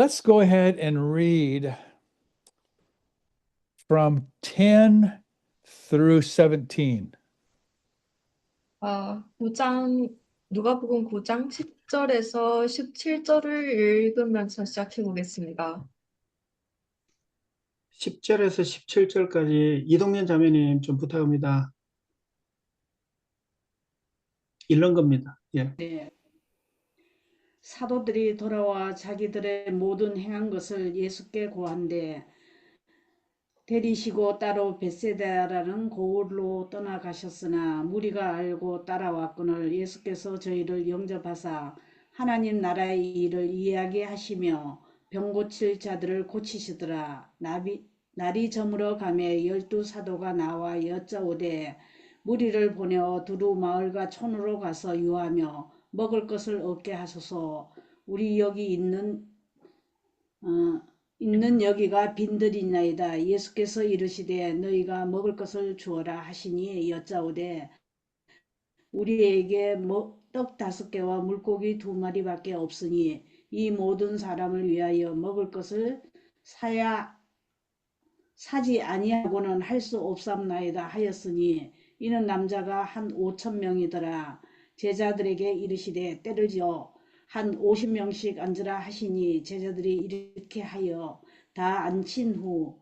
Let's go ahead and read from 10 through 17. 9장, 누가복음 9장 10절에서 17절을 읽으면서 시작해 보겠습니다. 10절에서 17절까지 이동현 자매님 좀 부탁합니다. 읽는 겁니다. 예. 네. 사도들이 돌아와 자기들의 모든 행한 것을 예수께 고한데 데리시고 따로 벳세다라는 고을로 떠나가셨으나 무리가 알고 따라왔거늘 예수께서 저희를 영접하사 하나님 나라의 일을 이야기하시며 병 고칠 자들을 고치시더라. 날이 저물어 가매 12사도가 나와 여짜오되 무리를 보내어 두루 마을과 촌으로 가서 유하며 먹을 것을 얻게 하소서. 우리 여기 있는 여기가 빈들이나이다. 예수께서 이르시되 너희가 먹을 것을 주어라 하시니 여짜오되 우리에게 떡 5개와 물고기 2마리밖에 없으니 이 모든 사람을 위하여 먹을 것을 사지 아니하고는 할 수 없삼나이다 하였으니 이는 남자가 한 5,000명이더라. 제자들에게 이르시되 때를 지어 한 50명씩 앉으라 하시니 제자들이 이렇게 하여 다 앉힌 후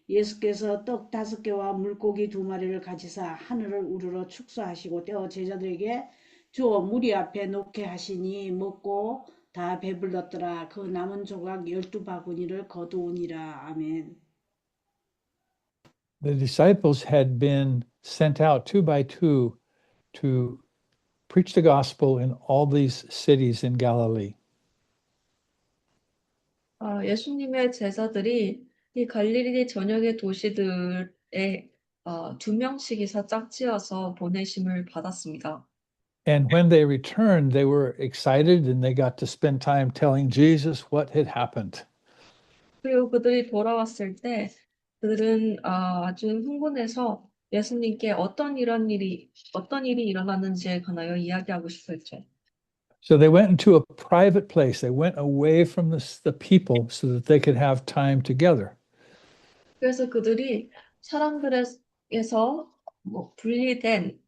예수께서 떡 5개와 물고기 2마리를 가지사 하늘을 우러러 축사하시고 떼어 제자들에게 주어 무리 앞에 놓게 하시니 먹고 다 배불렀더라. 그 남은 조각 12바구니를 거두으니라. 아멘. The disciples had been sent out 2 by 2 to preach the gospel in all these cities in Galilee. 예수님의 제자들이 이 갈릴리 전역의 도시들에 2명씩이서 짝지어서 보내심을 받았습니다. And when they returned, they were excited and they got to spend time telling Jesus what had happened. 그리고 그들이 돌아왔을 때 그들은 아주 흥분해서 예수님께 어떤 일이 일어났는지에 관하여 이야기하고 싶었죠. So they went into a private place. They went away from the people so that they could have time together. 그래서 그들이 사람들에게서 분리된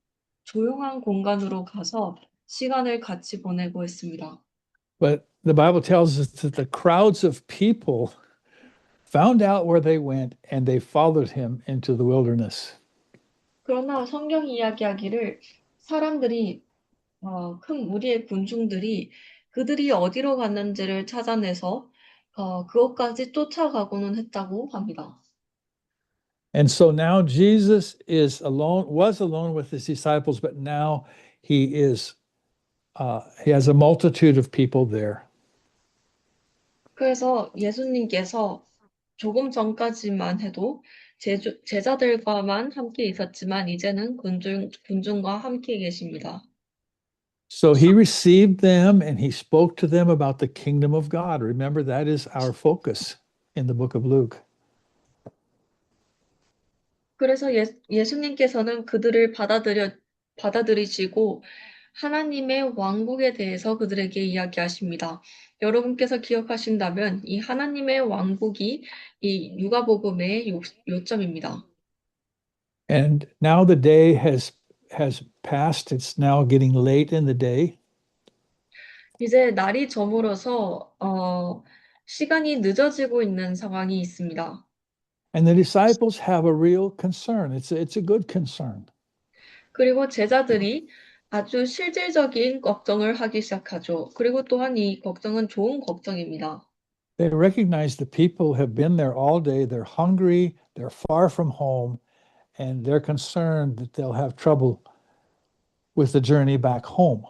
조용한 공간으로 가서 시간을 같이 보내고 있습니다. But the Bible tells us that the crowds of people found out where they went and they followed him into the wilderness. 그러나 성경이 이야기하기를 사람들이 큰 무리의 군중들이 그들이 어디로 갔는지를 찾아내서 그것까지 쫓아가고는 했다고 합니다. And so now Jesus was alone with his disciples, but now he has a multitude of people there. 그래서 예수님께서 조금 전까지만 해도 제자들과만 함께 있었지만 이제는 군중과 함께 계십니다. So he received them and he spoke to them about the kingdom of God. Remember, that is our focus in the book of Luke. 그래서 예수님께서는 그들을 받아들이시고 하나님의 왕국에 대해서 그들에게 이야기하십니다. 여러분께서 기억하신다면 이 하나님의 왕국이 이 누가복음의 요점입니다. And now the day has passed. It's now getting late in the day. 이제 날이 저물어서 시간이 늦어지고 있는 상황이 있습니다. And the disciples have a real concern. It's a good concern. 그리고 제자들이 아주 실질적인 걱정을 하기 시작하죠. 그리고 또한 이 걱정은 좋은 걱정입니다. They recognize the people have been there all day. They're hungry. They're far from home. And they're concerned that they'll have trouble with the journey back home.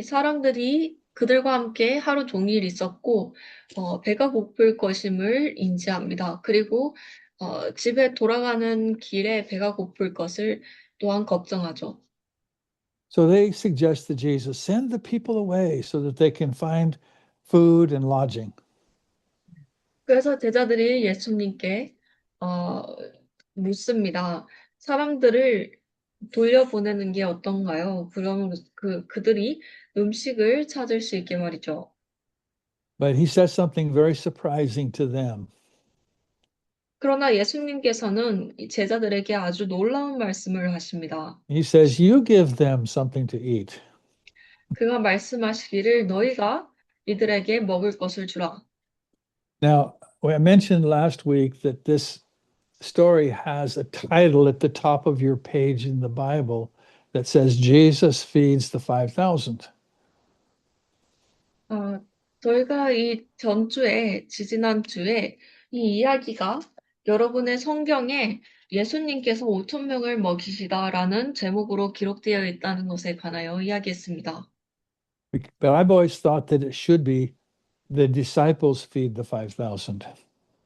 사람들이 그들과 함께 하루 종일 있었고 배가 고플 것임을 인지합니다. 그리고 집에 돌아가는 길에 배가 고플 것을 또한 걱정하죠. So they suggest to Jesus, send the people away so that they can find food and lodging. 그래서 제자들이 예수님께 묻습니다. 사람들을 돌려보내는 게 어떤가요? 그러면 그들이 음식을 찾을 수 있게 말이죠. But he says something very surprising to them. 그러나 예수님께서는 이 제자들에게 아주 놀라운 말씀을 하십니다. He says, You give them something to eat. 그가 말씀하시기를 너희가 이들에게 먹을 것을 주라. Now, I mentioned last week that this story has a title at the top of your page in the Bible that says, Jesus feeds the 5,000. 저희가 이 전주에, 지지난주에 이 이야기가 여러분의 성경에 예수님께서 5천 명을 먹이시다라는 제목으로 기록되어 있다는 것에 관하여 이야기했습니다. But I've always thought that it should be the disciples feed the 5,000.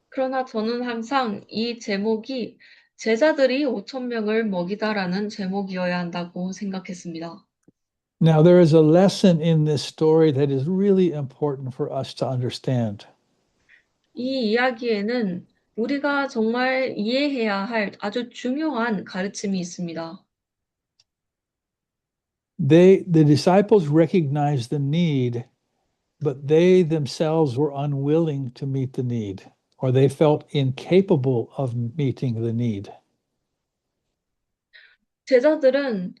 그러나 저는 항상 이 제목이 제자들이 5천 명을 먹이다라는 제목이어야 한다고 생각했습니다. Now, there is a lesson in this story that is really important for us to understand. 이 이야기에는 우리가 정말 이해해야 할 아주 중요한 가르침이 있습니다. The disciples recognized the need, but they themselves were unwilling to meet the need, or they felt incapable of meeting the need. 제자들은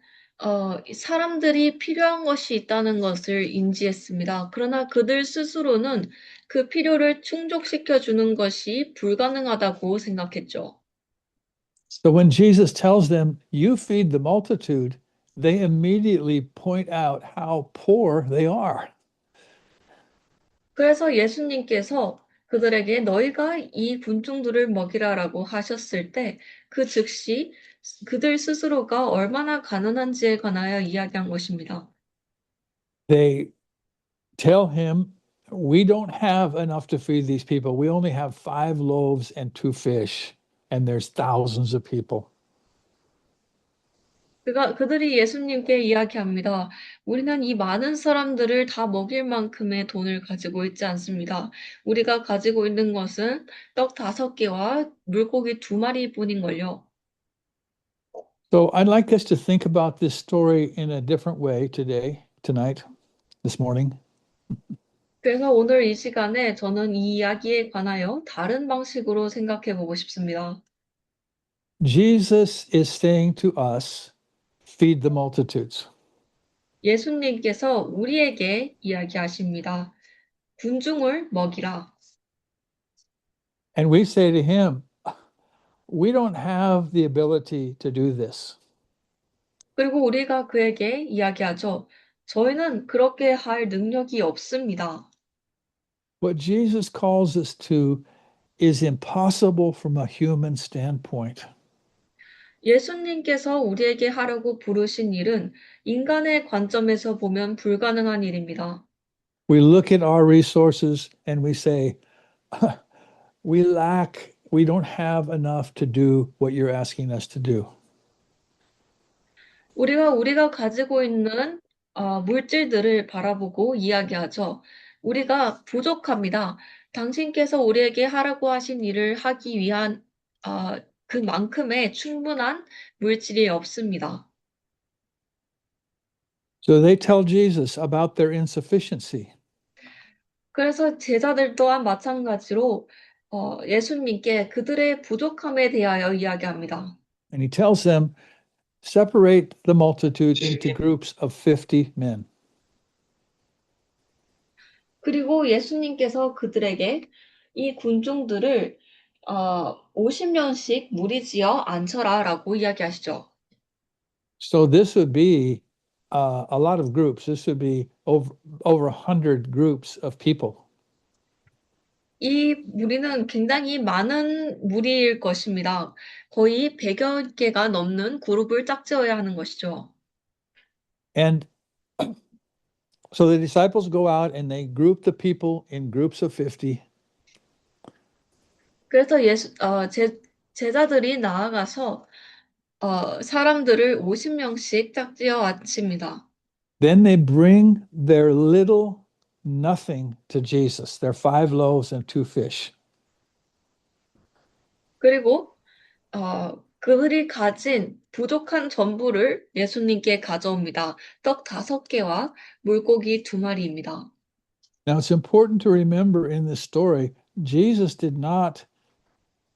사람들이 필요한 것이 있다는 것을 인지했습니다. 그러나 그들 스스로는 그 필요를 충족시켜 주는 것이 불가능하다고 생각했죠. So when Jesus tells them, You feed the multitude, they immediately point out how poor they are. 그래서 예수님께서 그들에게 너희가 이 군중들을 먹이라라고 하셨을 때 그 즉시 그들 스스로가 얼마나 가난한지에 관하여 이야기한 것입니다. They tell him, We don't have enough to feed these people. We only have 5 loaves and 2 fish, and there's thousands of people. 그들이 예수님께 이야기합니다. 우리는 이 많은 사람들을 다 먹일 만큼의 돈을 가지고 있지 않습니다. 우리가 가지고 있는 것은 떡 5개와 물고기 2마리뿐인걸요. So I'd like us to think about this story in a different way tonight, this morning. 그래서 오늘 이 시간에 저는 이 이야기에 관하여 다른 방식으로 생각해 보고 싶습니다. Jesus is saying to us, feed the multitudes. 예수님께서 우리에게 이야기하십니다. 군중을 먹이라. And we say to him, we don't have the ability to do this. 그리고 우리가 그에게 이야기하죠. 저희는 그렇게 할 능력이 없습니다. What Jesus calls us to is impossible from a human standpoint. 예수님께서 우리에게 하려고 부르신 일은 인간의 관점에서 보면 불가능한 일입니다. We look at our resources and we say, we don't have enough to do what you're asking us to do. 우리가 가지고 있는 물질들을 바라보고 이야기하죠. 우리가 부족합니다. 당신께서 우리에게 하라고 하신 일을 하기 위한 그만큼의 충분한 물질이 없습니다. So they tell Jesus about their insufficiency. 그래서 제자들 또한 마찬가지로 예수님께 그들의 부족함에 대하여 이야기합니다. And he tells them, separate the multitude into groups of 50 men. 그리고 예수님께서 그들에게 이 군중들을 50명씩 무리지어 앉혀라라고 이야기하시죠. So this would be a lot of groups. This would be over 100 groups of people. 이 무리는 굉장히 많은 무리일 것입니다. 거의 100여 개가 넘는 그룹을 짝지어야 하는 것이죠. And so the disciples go out and they group the people in groups of 50. 그래서 제자들이 나아가서 사람들을 50명씩 짝지어 앉힙니다. Then they bring their little nothing to Jesus, their 5 loaves and 2 fish. 그리고 그들이 가진 부족한 전부를 예수님께 가져옵니다. 떡 5개와 물고기 2마리입니다. Now, it's important to remember in this story, Jesus did not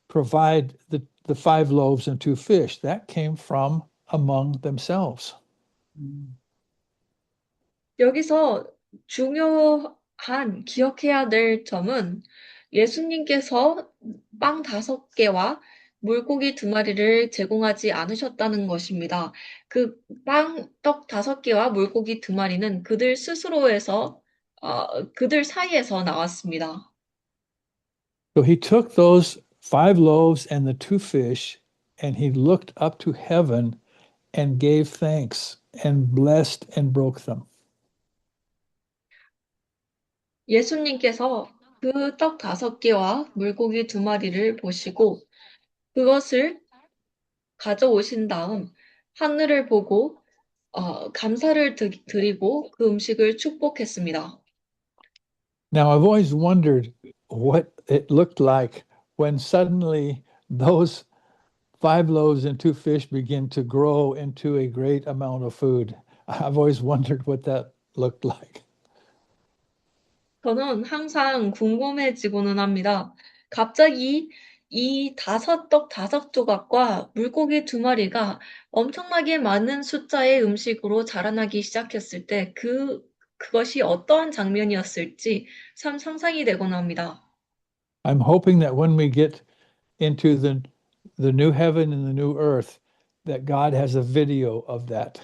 provide the 5 loaves and 2 fish. That came from among themselves. 여기서 중요한 기억해야 될 점은 예수님께서 빵 5개와 물고기 2마리를 제공하지 않으셨다는 것입니다. 떡 5개와 물고기 2마리는 그들 스스로에서, 그들 사이에서 나왔습니다. So he took those 5 loaves and the 2 fish, and he looked up to heaven and gave thanks and blessed and broke them. 예수님께서 그 떡 5개와 물고기 2마리를 보시고 그것을 가져오신 다음 하늘을 보고 감사를 드리고 그 음식을 축복했습니다. Now, I've always wondered what it looked like when suddenly those 5 loaves and 2 fish begin to grow into a great amount of food. I've always wondered what that looked like. 저는 항상 궁금해지고는 합니다. 갑자기 이 5떡 5조각과 물고기 2마리가 엄청나게 많은 숫자의 음식으로 자라나기 시작했을 때 그것이 어떠한 장면이었을지 참 상상이 되곤 합니다. I'm hoping that when we get into the new heaven and the new earth, that God has a video of that.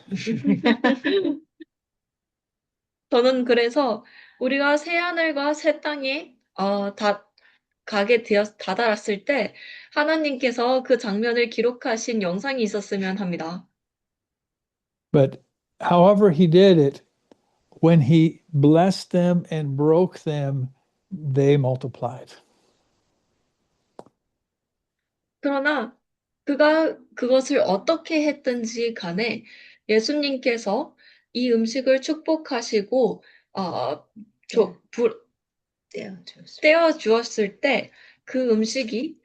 저는 그래서 우리가 새 하늘과 새 땅에 다다랐을 때 하나님께서 그 장면을 기록하신 영상이 있었으면 합니다. But however he did it, when he blessed them and broke them, they multiplied. 그러나 그가 그것을 어떻게 했든지 간에 예수님께서 이 음식을 축복하시고 떼어 주었을 때 그 음식이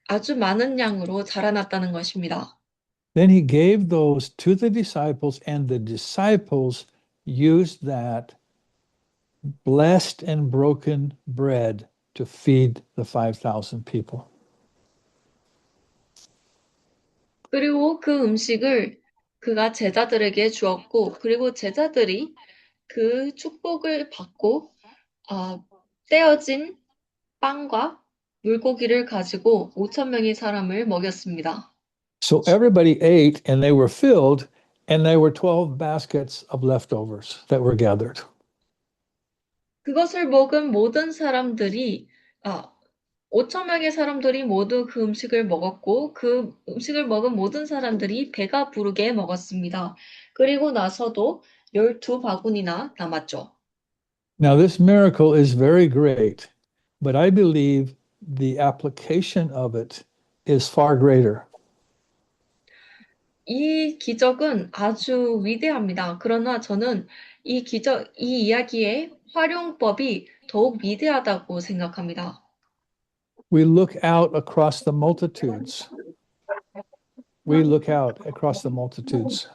아주 많은 양으로 자라났다는 것입니다. Then he gave those to the disciples, and the disciples used that blessed and broken bread to feed the 5,000 people. 그리고 그 음식을 그가 제자들에게 주었고, 그리고 제자들이 그 축복을 받고 떼어진 빵과 물고기를 가지고 5,000명의 사람을 먹였습니다. So everybody ate and they were filled, and there were 12 baskets of leftovers that were gathered. 그것을 먹은 모든 사람들이 5,000명의 사람들이 모두 그 음식을 먹었고 그 음식을 먹은 모든 사람들이 배가 부르게 먹었습니다. 그리고 나서도 12바구니나 남았죠. Now, this miracle is very great, but I believe the application of it is far greater. 이 기적은 아주 위대합니다. 그러나 저는 이 이야기의 활용법이 더욱 위대하다고 생각합니다. We look out across the multitudes. We look out across the multitudes.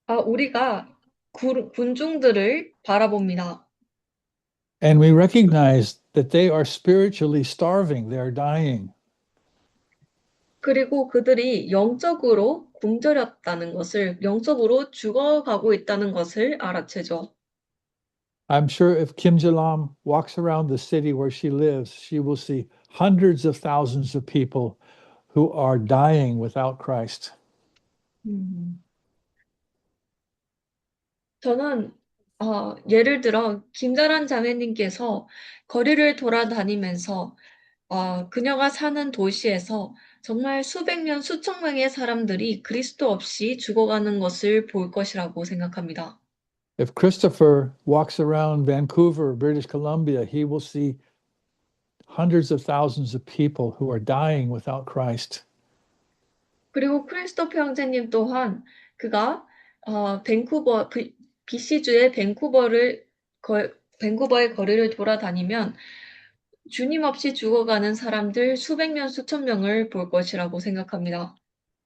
우리가 군중들을 바라봅니다. And we recognize that they are spiritually starving, they are dying. 그리고 그들이 영적으로 굶주렸다는 것을, 영적으로 죽어가고 있다는 것을 알아채죠. I'm sure if Kim Jalam walks around the city where she lives, she will see hundreds of thousands of people who are dying without Christ. 저는 예를 들어 김자란 자매님께서 거리를 돌아다니면서 그녀가 사는 도시에서 정말 수백 명, 수천 명의 사람들이 그리스도 없이 죽어가는 것을 볼 것이라고 생각합니다. If Christopher walks around Vancouver, British Columbia, he will see hundreds of thousands of people who are dying without Christ. 그리고 크리스토퍼 형제님 또한 그가 BC주의 밴쿠버의 거리를 돌아다니면 주님 없이 죽어가는 사람들 수백 명, 수천 명을 볼 것이라고 생각합니다.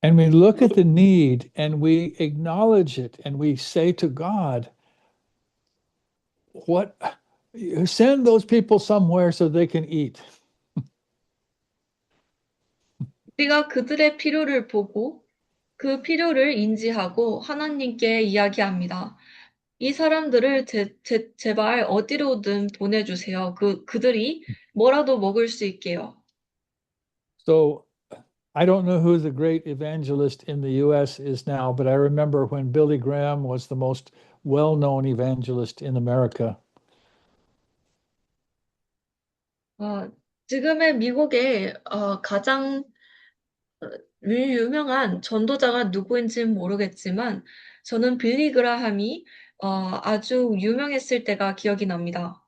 And we look at the need and we acknowledge it and we say to God, what send those people somewhere so they can eat. 우리가 그들의 필요를 보고 그 필요를 인지하고 하나님께 이야기합니다. 이 사람들을 제발 어디로든 보내주세요. 그들이 뭐라도 먹을 수 있게요. So I don't know who the great evangelist in the US is now, but I remember when Billy Graham was the most well-known evangelist in America. 지금의 미국의 가장 유명한 전도자가 누구인지는 모르겠지만 저는 빌리 그라함이 아주 유명했을 때가 기억이 납니다.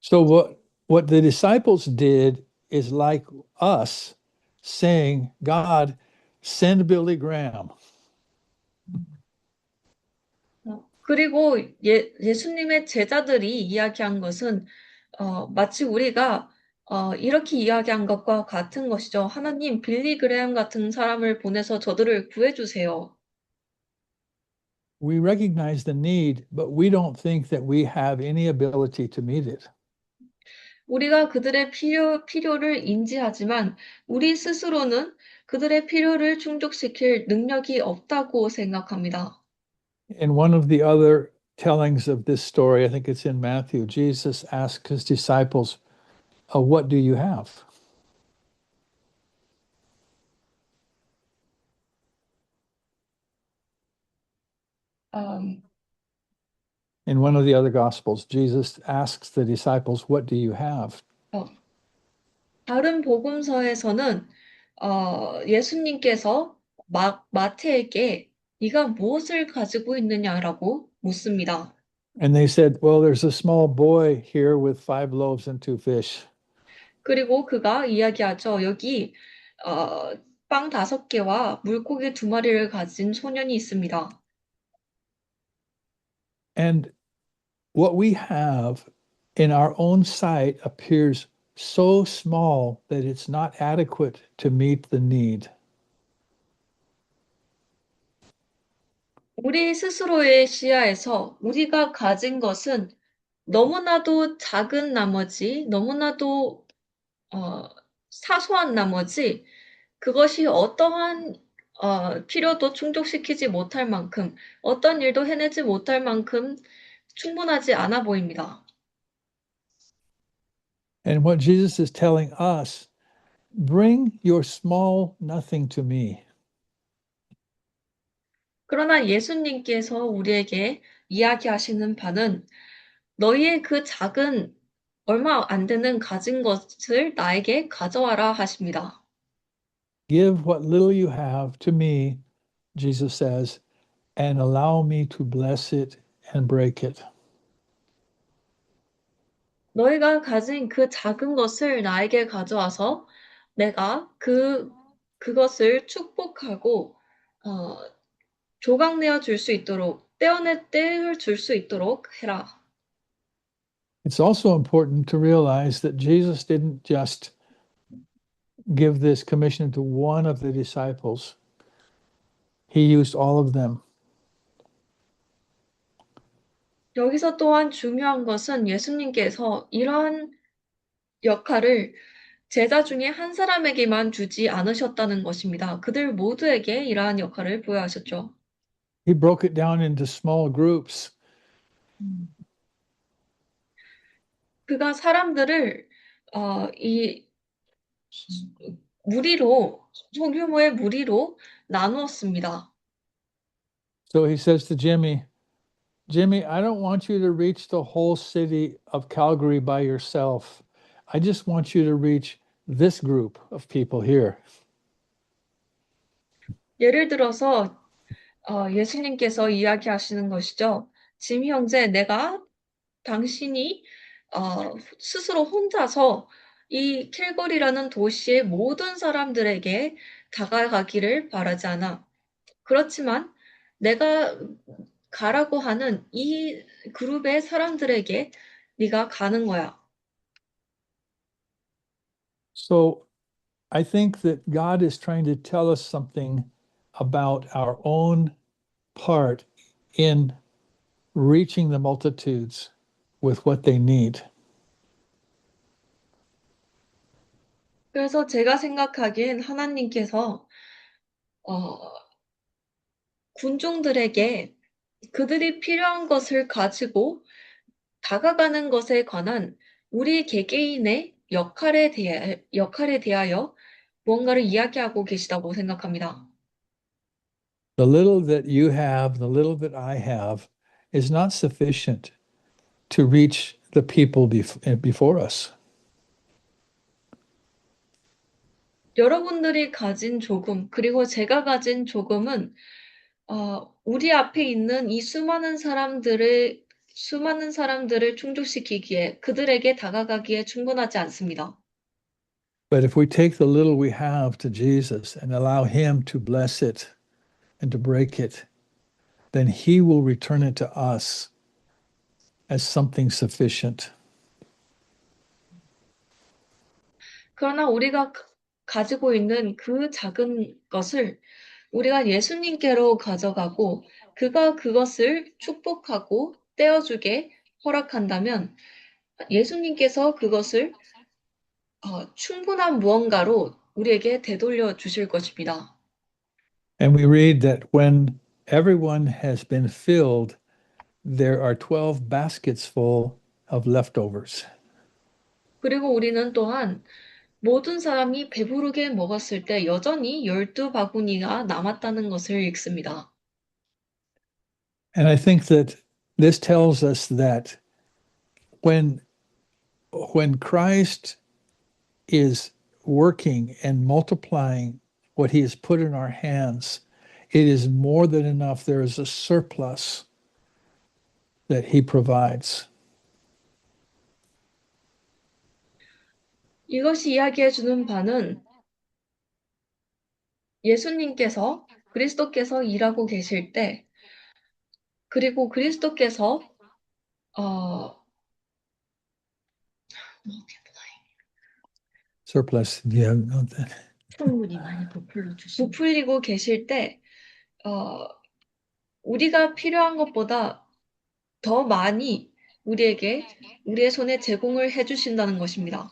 So what the disciples did is like us saying, God, send Billy Graham. 그리고 예수님의 제자들이 이야기한 것은 마치 우리가 이렇게 이야기한 것과 같은 것이죠. 하나님, 빌리 그레함 같은 사람을 보내서 저들을 구해주세요. We recognize the need, but we don't think that we have any ability to meet it. 우리가 그들의 필요를 인지하지만 우리 스스로는 그들의 필요를 충족시킬 능력이 없다고 생각합니다. In one of the other tellings of this story, I think it's in Matthew, Jesus asked his disciples, what do you have? 음, In one of the other gospels, Jesus asks the disciples, what do you have? 다른 복음서에서는 예수님께서 마태에게 네가 무엇을 가지고 있느냐라고 묻습니다. And they said, well, there's a small boy here with 5 loaves and 2 fish. 그리고 그가 이야기하죠. 여기 빵 5개와 물고기 2마리를 가진 소년이 있습니다. And what we have in our own sight appears so small that it's not adequate to meet the need. 우리 스스로의 시야에서 우리가 가진 것은 너무나도 작은 나머지, 너무나도 사소한 나머지 그것이 어떠한 필요도 충족시키지 못할 만큼, 어떤 일도 해내지 못할 만큼 충분하지 않아 보입니다. And what Jesus is telling us, bring your small nothing to me. 그러나 예수님께서 우리에게 이야기하시는 바는 너희의 그 작은 얼마 안 되는 가진 것을 나에게 가져와라 하십니다. Give what little you have to me, Jesus says, and allow me to bless it and break it. 너희가 가진 그 작은 것을 나에게 가져와서 내가 그것을 축복하고 조각내어 줄 수 있도록 떼어 줄 수 있도록 해라. It's also important to realize that Jesus didn't just give this commission to one of the disciples. He used all of them. 여기서 또한 중요한 것은 예수님께서 이러한 역할을 제자 중에 한 사람에게만 주지 않으셨다는 것입니다. 그들 모두에게 이러한 역할을 부여하셨죠. He broke it down into small groups. 그가 사람들을 이 소규모의 무리로 나누었습니다. So he says to Jimmy, I don't want you to reach the whole city of Calgary by yourself. I just want you to reach this group of people here. 예를 들어서 예수님께서 이야기하시는 것이죠. 짐 형제, 당신이 스스로 혼자서 이 캘거리라는 도시의 모든 사람들에게 다가가기를 바라지 않아. 그렇지만 내가 가라고 하는 이 그룹의 사람들에게 네가 가는 거야. So I think that God is trying to tell us something about our own part in reaching the multitudes with what they need. 그래서 제가 생각하기엔 하나님께서 어, 군중들에게 그들이 필요한 것을 가지고 다가가는 것에 관한 우리 개개인의 역할에 대하여 무언가를 이야기하고 계시다고 생각합니다. The little that you have, the little that I have, is not sufficient to reach the people before us. 여러분들이 가진 조금, 그리고 제가 가진 조금은 우리 앞에 있는 이 수많은 사람들을 충족시키기에, 그들에게 다가가기에 충분하지 않습니다. But if we take the little we have to Jesus and allow Him to bless it and to break it, then He will return it to us as something sufficient. 그러나 우리가 가지고 있는 그 작은 것을 우리가 예수님께로 가져가고 그가 그것을 축복하고 떼어주게 허락한다면 예수님께서 그것을 충분한 무언가로 우리에게 되돌려 주실 것입니다. And we read that when everyone has been filled, there are 12 baskets full of leftovers. 그리고 우리는 또한 모든 사람이 배부르게 먹었을 때 여전히 12바구니가 남았다는 것을 읽습니다. And I think that this tells us that when Christ is working and multiplying what He has put in our hands, it is more than enough. There is a surplus that He provides. 이것이 이야기해 주는 바는 예수님께서 그리스도께서 일하고 계실 때 그리고 그리스도께서 어, Surplus. Do you have that? 충분히 많이 부풀려 주시고 부풀리고 계실 때 우리가 필요한 것보다 더 많이 우리의 손에 제공을 해주신다는 것입니다.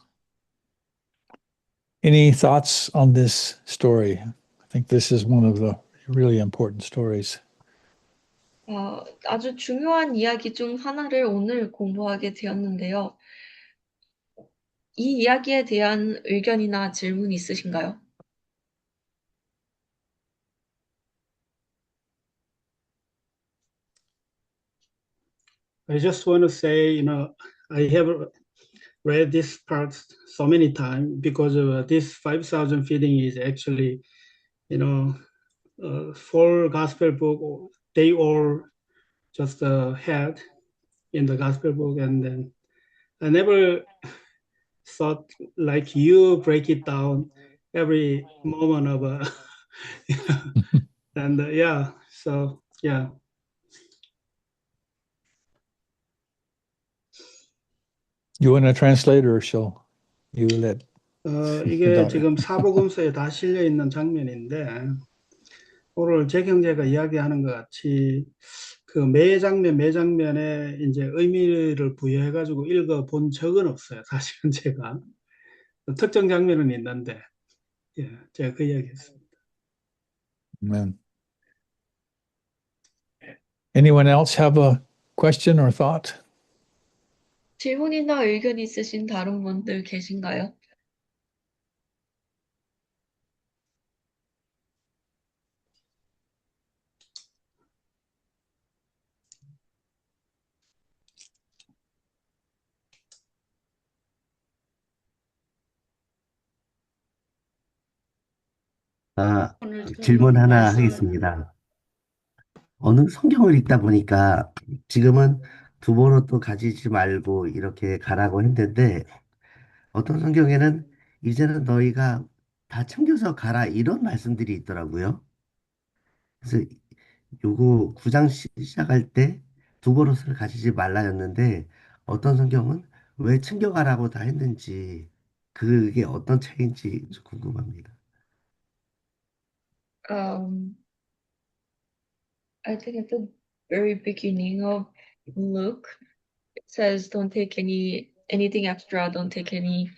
Any thoughts on this story? I think this is one of the really important stories. 아주 중요한 이야기 중 하나를 오늘 공부하게 되었는데요. 이 이야기에 대한 의견이나 질문 있으신가요? I just want to say, I have read this part so many times because this 5,000 feeding is actually, four gospel book. They all just had in the gospel book, and then I never thought like you break it down every moment of and yeah, so yeah. You want to translate or shall you let? 이게 네. 지금 사복음서에 다 실려 있는 장면인데 오늘 제 형제가 이야기하는 것 같이 그 매 장면 매 장면에 이제 의미를 부여해 가지고 읽어 본 적은 없어요. 사실은 제가 특정 장면은 있는데 예, 제가 그 이야기했습니다. Amen. Anyone else have a question or thought? 질문이나 의견 있으신 다른 분들 계신가요? 오늘 질문 하나 말씀 하겠습니다. 어느 성경을 읽다 보니까 지금은 두번호 또 가지지 말고 이렇게 가라고 했는데 어떤 성경에는 이제는 너희가 다 챙겨서 가라 이런 말씀들이 있더라고요. 그래서 요거 9장 시작할 때 두버릇을 가지지 말라였는데 어떤 성경은 왜 챙겨가라고 다 했는지 그게 어떤 차이인지 좀 궁금합니다. Um, I think at the very beginning of Luke, it says, "Don't take anything extra. Don't take any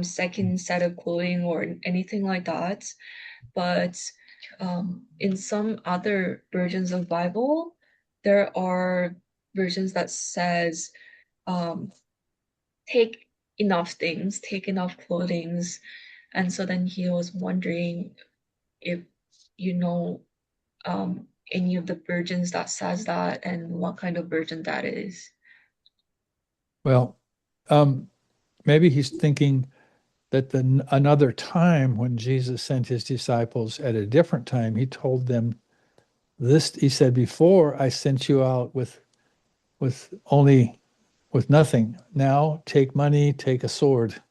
second set of clothing or anything like that." But in some other versions of Bible, there are versions that says, um, "Take enough things, take enough clothings." And so then he was wondering if you know any of the versions that says that and what kind of version that is. Well, maybe he's thinking that another time when Jesus sent his disciples at a different time, he told them this. He said, "Before I sent you out with only with nothing. Now take money, take a sword."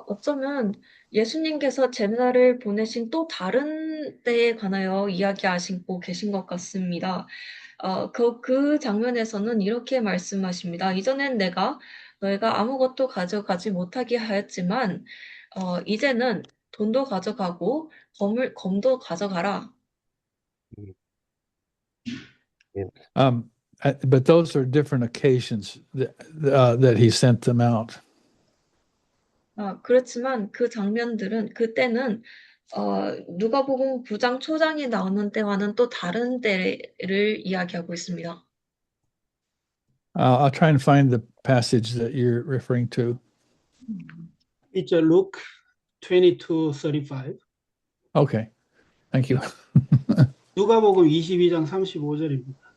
어쩌면 예수님께서 제자를 보내신 또 다른 때에 관하여 이야기하시고 계신 것 같습니다. 그 장면에서는 이렇게 말씀하십니다. "이전엔 내가 너희가 아무것도 가져가지 못하게 하였지만, 이제는 돈도 가져가고 검도 가져가라." 예, But those are different occasions that he sent them out. 그렇지만 그 장면들은 그때는 누가복음 9장 초장에 나오는 때와는 또 다른 때를 이야기하고 있습니다. I'll try and find the passage that you're referring to. It's Luke 22:35. Okay, thank you. 누가복음 22장 35절입니다.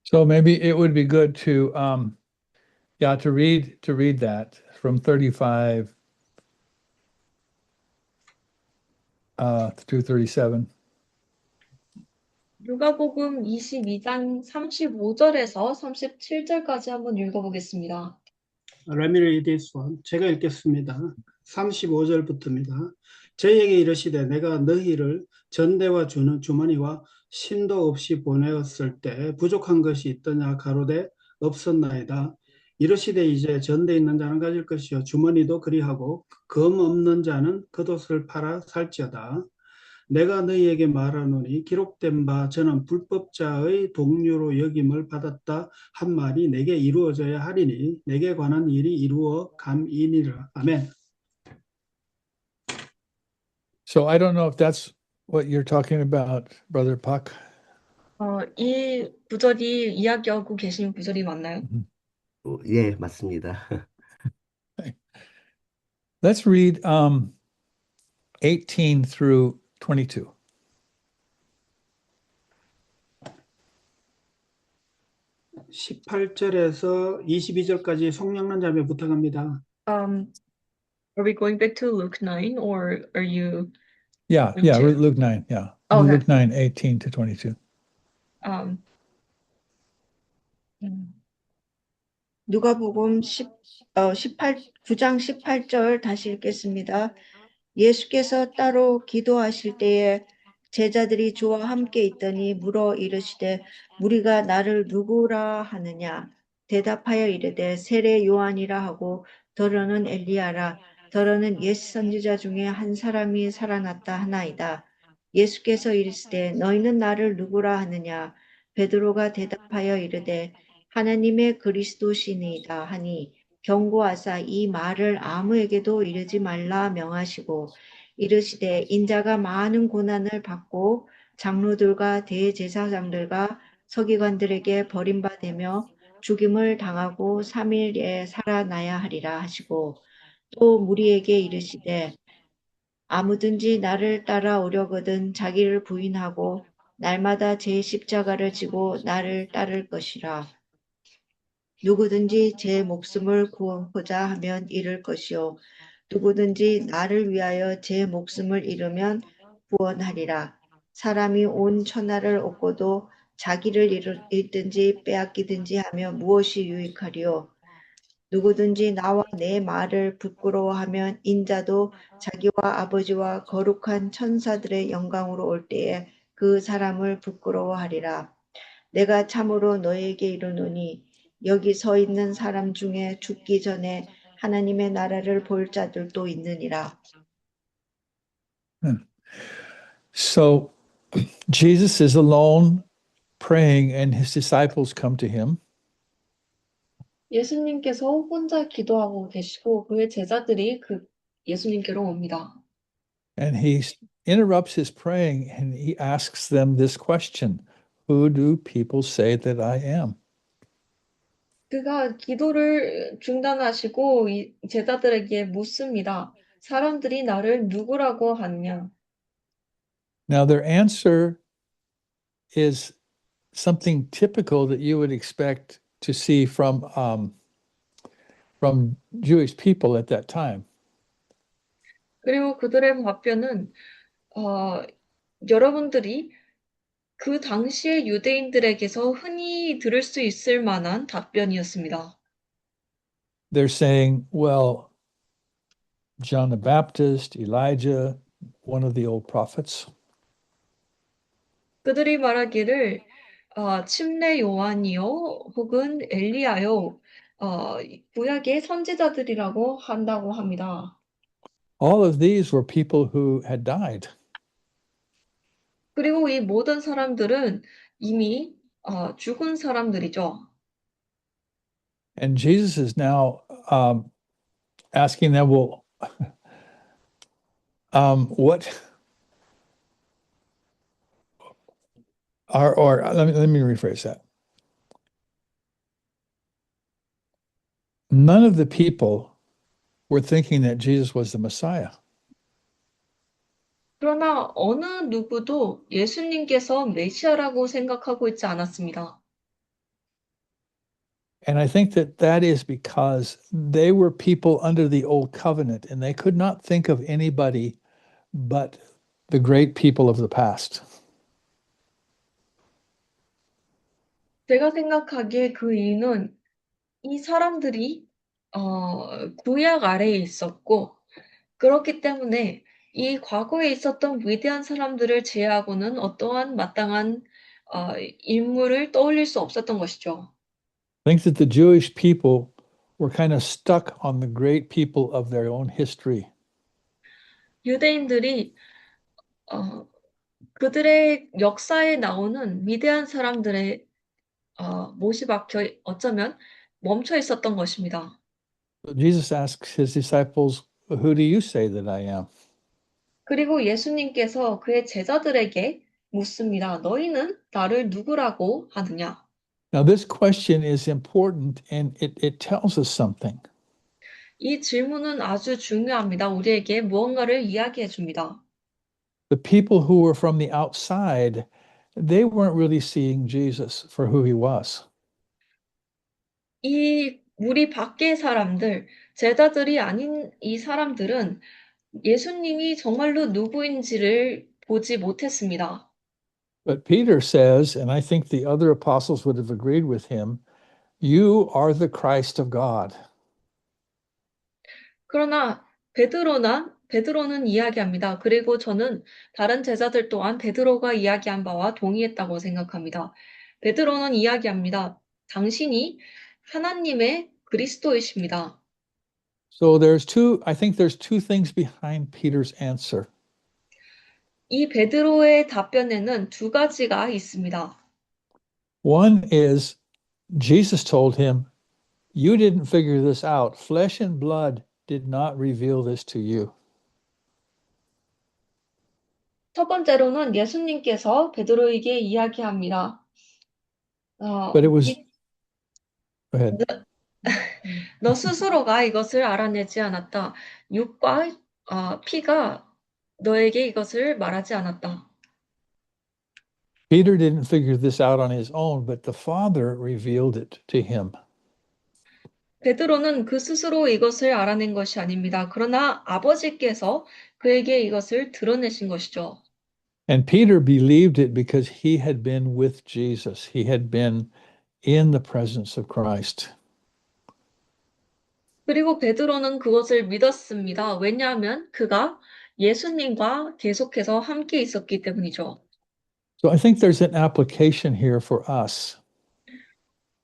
So maybe it would be good to to read that from 35 through 37. 누가복음 22장 35절에서 37절까지 한번 읽어보겠습니다. Let me read this one. 제가 읽겠습니다. 35절부터입니다. 저희에게 이르시되 내가 너희를 전대와 주는 주머니와 신도 없이 보내었을 때 부족한 것이 있더냐 가로되 없었나이다. 이르시되 이제 전대 있는 자는 가질 것이요 주머니도 그리하고 검 없는 자는 겉옷을 팔아 살지어다. 내가 너희에게 말하노니 기록된 바 저는 불법자의 동류로 여김을 받았다 한 말이 내게 이루어져야 하리니 내게 관한 일이 이루어 감이니라. 아멘. So I don't know if that's what you're talking about, Brother Puck. 이 구절이 이야기하고 계신 구절이 맞나요? 예, 맞습니다. Let's read 18 through 22. 18절에서 22절까지 속량난 자매 부탁합니다. Are we going back to Luke 9 or are you Yeah, Luke 9. Yeah. Okay. Luke 9, 18 to 22. 누가복음 9장 18절 다시 읽겠습니다. 예수께서 따로 기도하실 때에 제자들이 주와 함께 있더니 물어 이르시되 무리가 나를 누구라 하느냐 대답하여 이르되 세례 요한이라 하고 더러는 엘리야라 더러는 옛 선지자 중에 한 사람이 살아났다 하나이다. 예수께서 이르시되 너희는 나를 누구라 하느냐 베드로가 대답하여 이르되 하나님의 그리스도시니이다 하니 경고하사 이 말을 아무에게도 이르지 말라 명하시고 이르시되 인자가 많은 고난을 받고 장로들과 대제사장들과 서기관들에게 버림받으며 죽임을 당하고 3일에 살아나야 하리라 하시고 또 무리에게 이르시되 아무든지 나를 따라오려거든 자기를 부인하고 날마다 제 십자가를 지고 나를 따를 것이라. 누구든지 제 목숨을 구원하고자 하면 잃을 것이요 누구든지 나를 위하여 제 목숨을 잃으면 구원하리라. 사람이 온 천하를 얻고도 자기를 잃든지 빼앗기든지 하며 무엇이 유익하리요. 누구든지 나와 내 말을 부끄러워하면 인자도 자기와 아버지와 거룩한 천사들의 영광으로 올 때에 그 사람을 부끄러워하리라. 내가 참으로 너에게 이르노니 여기 서 있는 사람 중에 죽기 전에 하나님의 나라를 볼 자들도 있느니라. So Jesus is alone praying, and his disciples come to him. 예수님께서 혼자 기도하고 계시고 그의 제자들이 예수님께로 옵니다. And he interrupts his praying and he asks them this question: Who do people say that I am? 그가 기도를 중단하시고 이 제자들에게 묻습니다. 사람들이 나를 누구라고 하느냐? Now, their answer is something typical that you would expect to see from Jewish people at that time. 그리고 그들의 답변은 어, 여러분들이 그 당시의 유대인들에게서 흔히 들을 수 있을 만한 답변이었습니다. They're saying, well, John the Baptist, Elijah, one of the old prophets. 그들이 말하기를 침례 요한이요 혹은 엘리야요 구약의 선지자들이라고 한다고 합니다. All of these were people who had died. 그리고 이 모든 사람들은 이미 죽은 사람들이죠. And Jesus is now asking them, well, what, or let me rephrase that. None of the people were thinking that Jesus was the Messiah. 그러나 어느 누구도 예수님께서 메시아라고 생각하고 있지 않았습니다. And I think that that is because they were people under the old covenant and they could not think of anybody but the great people of the past. 제가 생각하기에 그 이유는 이 사람들이 구약 아래에 있었고 그렇기 때문에 이 과거에 있었던 위대한 사람들을 제외하고는 어떠한 마땅한 인물을 떠올릴 수 없었던 것이죠. I think that the Jewish people were kind of stuck on the great people of their own history. 유대인들이 그들의 역사에 나오는 위대한 사람들의 못이 박혀 어쩌면 멈춰 있었던 것입니다. So Jesus asks his disciples, who do you say that I am? 그리고 예수님께서 그의 제자들에게 묻습니다. 너희는 나를 누구라고 하느냐? Now, this question is important and it tells us something. 이 질문은 아주 중요합니다. 우리에게 무언가를 이야기해 줍니다. The people who were from the outside, they weren't really seeing Jesus for who he was. 우리 밖의 사람들, 제자들이 아닌 이 사람들은 예수님이 정말로 누구인지를 보지 못했습니다. But Peter says, and I think the other apostles would have agreed with him, you are the Christ of God. 그러나 베드로는 이야기합니다. 그리고 저는 다른 제자들 또한 베드로가 이야기한 바와 동의했다고 생각합니다. 베드로는 이야기합니다. 당신이 하나님의 그리스도이십니다. So I think there's two things behind Peter's answer. 이 베드로의 답변에는 두 가지가 있습니다. One is Jesus told him, you didn't figure this out. Flesh and blood did not reveal this to you. 첫 번째로는 예수님께서 베드로에게 이야기합니다. But it was, go ahead. 너 스스로가 이것을 알아내지 않았다. 육과 피가 너에게 이것을 말하지 않았다. Peter didn't figure this out on his own, but the Father revealed it to him. 베드로는 그 스스로 이것을 알아낸 것이 아닙니다. 그러나 아버지께서 그에게 이것을 드러내신 것이죠. And Peter believed it because he had been with Jesus. He had been in the presence of Christ. 그리고 베드로는 그것을 믿었습니다. 왜냐하면 그가 예수님과 계속해서 함께 있었기 때문이죠. So I think there's an application here for us.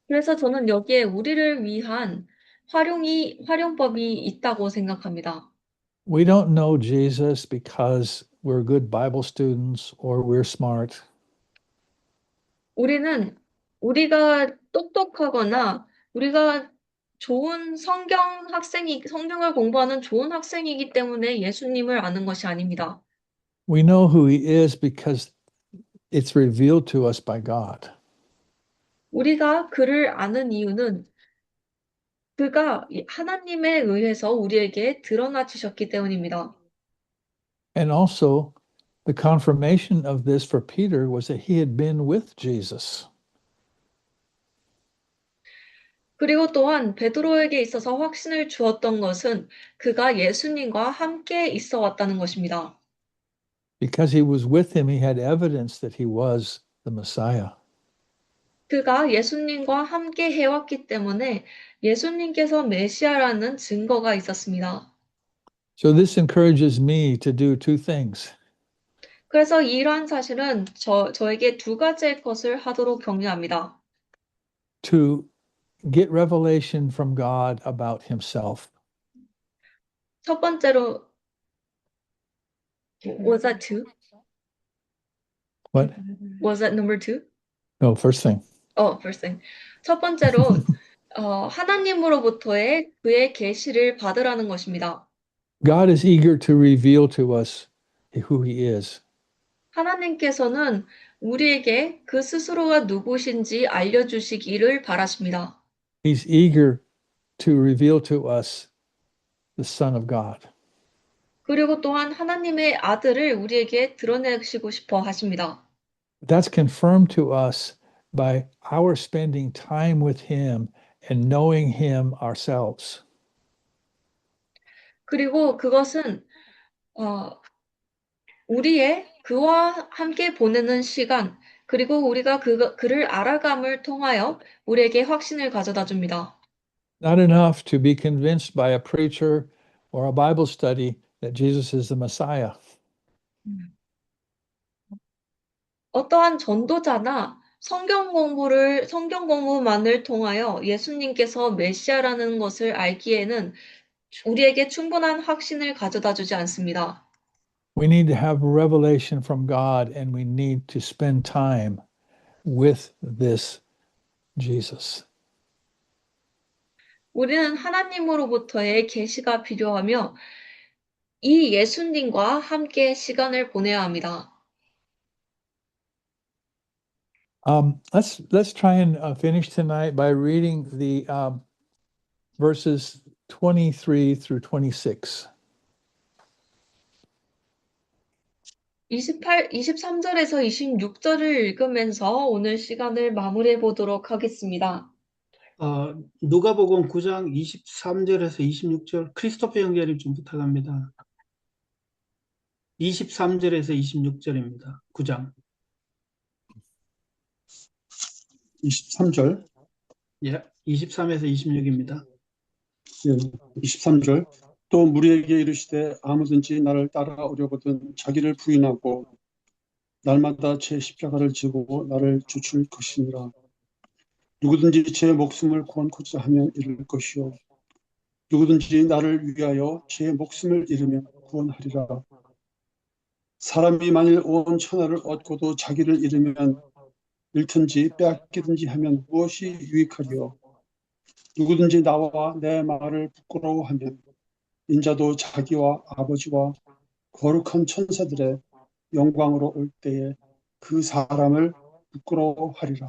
그래서 저는 여기에 우리를 위한 활용법이 있다고 생각합니다. We don't know Jesus because we're good Bible students or we're smart. 우리가 똑똑하거나 우리가 좋은 성경을 공부하는 좋은 학생이기 때문에 예수님을 아는 것이 아닙니다. We know who he is because it's revealed to us by God. 우리가 그를 아는 이유는 그가 하나님에 의해서 우리에게 드러나주셨기 때문입니다. And also, the confirmation of this for Peter was that he had been with Jesus. 그리고 또한 베드로에게 있어서 확신을 주었던 것은 그가 예수님과 함께 있어 왔다는 것입니다. Because he was with him, he had evidence that he was the Messiah. 그가 예수님과 함께 해왔기 때문에 예수님께서 메시아라는 증거가 있었습니다. So this encourages me to do two things. 그래서 이러한 사실은 저에게 두 가지의 것을 하도록 격려합니다. To get revelation from God about himself. 첫 번째로, was that two? What? Was that number two? No, first thing. first thing. 첫 번째로, 하나님으로부터의 그의 계시를 받으라는 것입니다. God is eager to reveal to us who he is. 하나님께서는 우리에게 그 스스로가 누구신지 알려주시기를 바라십니다. He's eager to reveal to us the Son of God. 그리고 또한 하나님의 아들을 우리에게 드러내시고 싶어 하십니다. That's confirmed to us by our spending time with him and knowing him ourselves. 그리고 그것은 그와 함께 보내는 시간, 그리고 우리가 그를 알아감을 통하여 우리에게 확신을 가져다 줍니다. Not enough to be convinced by a preacher or a Bible study that Jesus is the Messiah. 어떠한 전도자나 성경 공부만을 통하여 예수님께서 메시아라는 것을 알기에는 우리에게 충분한 확신을 가져다 주지 않습니다. We need to have revelation from God and we need to spend time with this Jesus. 우리는 하나님으로부터의 계시가 필요하며 이 예수님과 함께 시간을 보내야 합니다. Let's try and finish tonight by reading the verses 23 through 26. 23절에서 26절을 읽으면서 오늘 시간을 마무리해 보도록 하겠습니다. 누가복음 9장 23절에서 26절 크리스토퍼 형제님 좀 부탁합니다. 23절에서 26절입니다. 9장. 23절. 예, 23에서 26입니다. 예, 23절. 또 무리에게 이르시되 아무든지 나를 따라오려거든 자기를 부인하고 날마다 제 십자가를 지고 나를 쫓을 것이니라. 누구든지 제 목숨을 구원코자 하면 잃을 것이요 누구든지 나를 위하여 제 목숨을 잃으면 구원하리라. 사람이 만일 온 천하를 얻고도 자기를 잃으면 잃든지 빼앗기든지 하면 무엇이 유익하리요. 누구든지 나와 내 말을 부끄러워하면 인자도 자기와 아버지와 거룩한 천사들의 영광으로 올 때에 그 사람을 부끄러워하리라.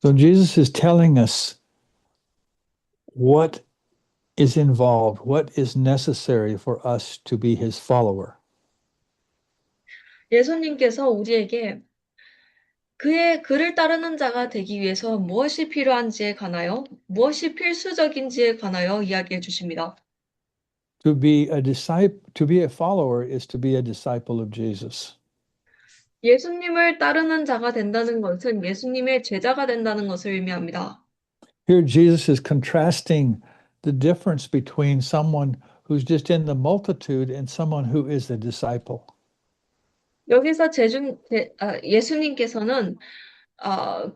So Jesus is telling us what is involved, what is necessary for us to be his follower. 예수님께서 우리에게 그를 따르는 자가 되기 위해서 무엇이 필요한지에 관하여, 무엇이 필수적인지에 관하여 이야기해 주십니다. To be a follower is to be a disciple of Jesus. 예수님을 따르는 자가 된다는 것은 예수님의 제자가 된다는 것을 의미합니다. Here, Jesus is contrasting the difference between someone who's just in the multitude and someone who is a disciple. 여기서 예수님께서는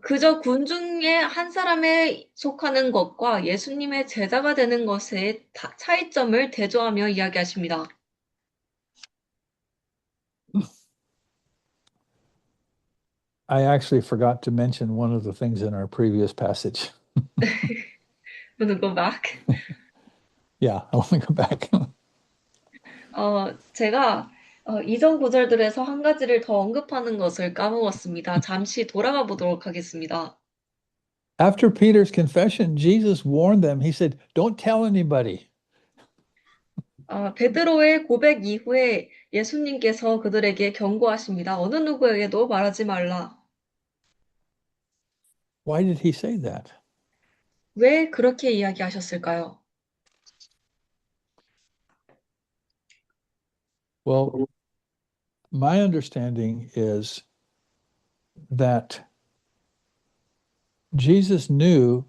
그저 군중의 한 사람에 속하는 것과 예수님의 제자가 되는 것의 차이점을 대조하며 이야기하십니다. I actually forgot to mention one of the things in our previous passage. Want to go back? Yeah, I want to go back. 제가 이전 구절들에서 한 가지를 더 언급하는 것을 까먹었습니다. 잠시 돌아가 보도록 하겠습니다. After Peter's confession, Jesus warned them. He said, "Don't tell anybody." 베드로의 고백 이후에 예수님께서 그들에게 경고하십니다. 어느 누구에게도 말하지 말라. Why did he say that? 왜 그렇게 이야기하셨을까요? Well, my understanding is that Jesus knew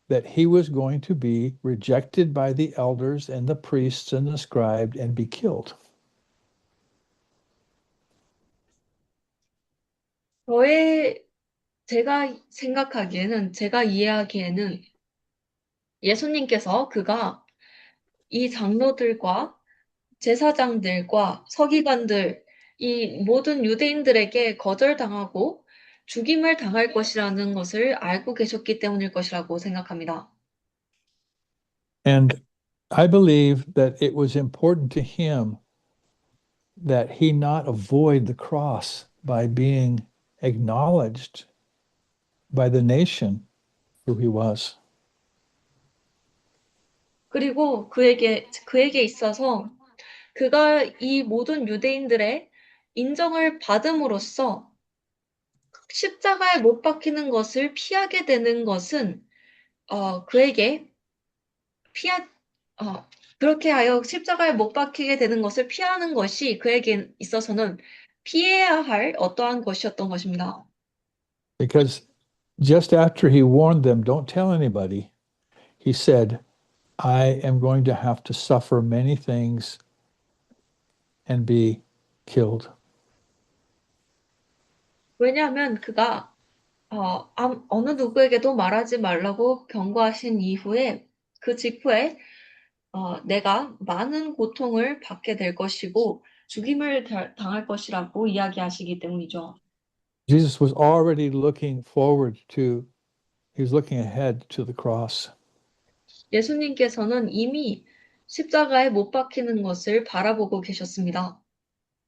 that he was going to be rejected by the elders and the priests and the scribes and be killed. 제가 생각하기에는, 제가 이해하기에는 예수님께서 그가 이 장로들과 제사장들과 서기관들, 이 모든 유대인들에게 거절당하고 죽임을 당할 것이라는 것을 알고 계셨기 때문일 것이라고 생각합니다. And I believe that it was important to him that he not avoid the cross by being acknowledged by the nation who he was. 그리고 그에게 있어서 그가 이 모든 유대인들의 인정을 받음으로써 십자가에 못 박히는 것을 피하게 되는 것은 그에게 그렇게 하여 십자가에 못 박히게 되는 것을 피하는 것이 그에게 있어서는 피해야 할 어떠한 것이었던 것입니다. Because just after he warned them, don't tell anybody, he said, I am going to have to suffer many things and be killed. 왜냐하면 그가 어느 누구에게도 말하지 말라고 경고하신 이후에 그 직후에 내가 많은 고통을 받게 될 것이고 죽임을 당할 것이라고 이야기하시기 때문이죠. Jesus was already looking forward to, he was looking ahead to the cross. 예수님께서는 이미 십자가에 못 박히는 것을 바라보고 계셨습니다.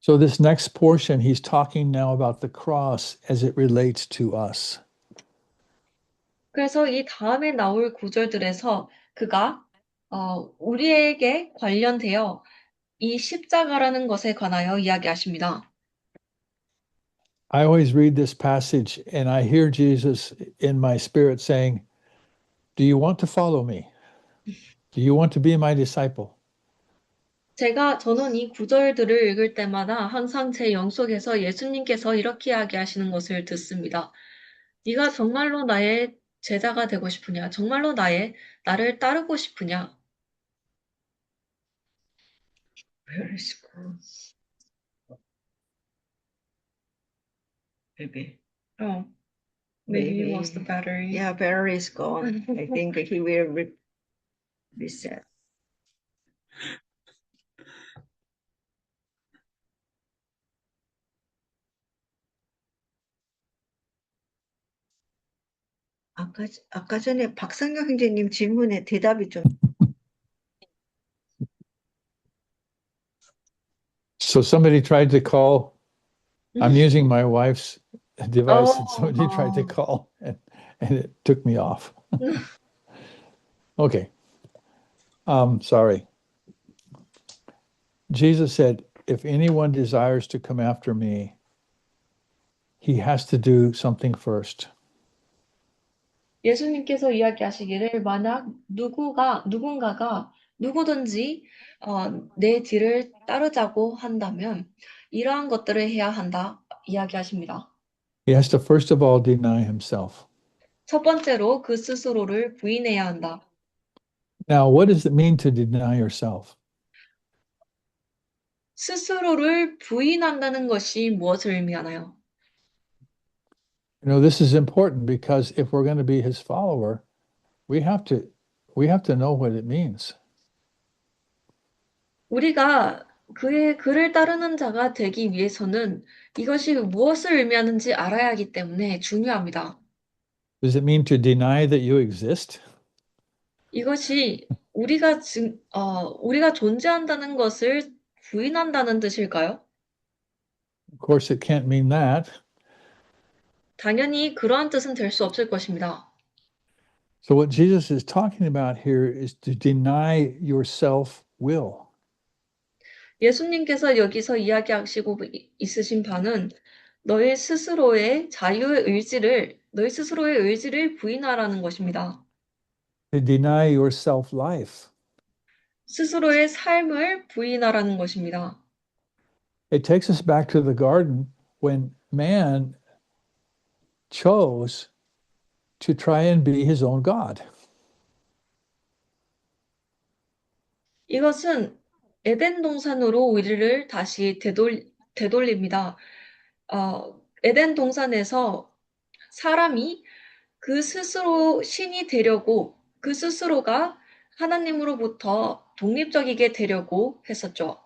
So this next portion, he's talking now about the cross as it relates to us. 그래서 이 다음에 나올 구절들에서 그가 우리에게 관련되어 이 십자가라는 것에 관하여 이야기하십니다. I always read this passage and I hear Jesus in my spirit saying, do you want to follow me? Do you want to be my disciple? 저는 이 구절들을 읽을 때마다 항상 제 영속에서 예수님께서 이렇게 이야기하시는 것을 듣습니다. 네가 정말로 나의 제자가 되고 싶으냐? 정말로 나를 따르고 싶으냐? Where is it? Maybe. Oh, maybe you Maybe. lost the battery. Yeah, battery is gone. I think he will reset. 아까 전에 박상경 형제님 질문에 대답이 좀. So somebody tried to call. I'm using my wife's device, and somebody tried to call, and it took me off. Okay. Sorry. Jesus said, if anyone desires to come after me, he has to do something first. 예수님께서 이야기하시기를 만약 누군가가 누구든지 내 뒤를 따르자고 한다면 이러한 것들을 해야 한다 이야기하십니다. He has to first of all deny himself. 첫 번째로 그 스스로를 부인해야 한다. Now, what does it mean to deny yourself? 스스로를 부인한다는 것이 무엇을 의미하나요? You know, this is important because if we're going to be his follower, we have to know what it means. 우리가 그의 글을 따르는 자가 되기 위해서는 이것이 무엇을 의미하는지 알아야 하기 때문에 중요합니다. Does it mean to deny that you exist? 이것이 우리가 존재한다는 것을 부인한다는 뜻일까요? Of course, it can't mean that. 당연히 그러한 뜻은 될 수 없을 것입니다. So what Jesus is talking about here is to deny your self-will. 예수님께서 여기서 이야기하시고 있으신 바는 너희 스스로의 의지를 부인하라는 것입니다. To deny your self-life. 스스로의 삶을 부인하라는 것입니다. It takes us back to the garden when man chose to try and be his own God. 이것은 에덴 동산으로 우리를 다시 되돌립니다. 에덴 동산에서 사람이 그 스스로 신이 되려고 그 스스로가 하나님으로부터 독립적이게 되려고 했었죠.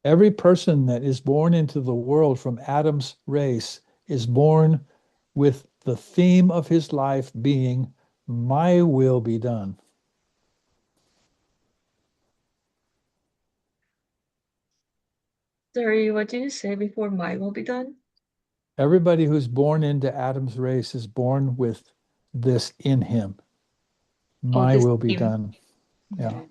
Every person that is born into the world from Adam's race is born with the theme of his life being, my will be done. Sorry, what did you say before my will be done? Everybody who's born into Adam's race is born with this in him. My this will be theme. done. Yeah.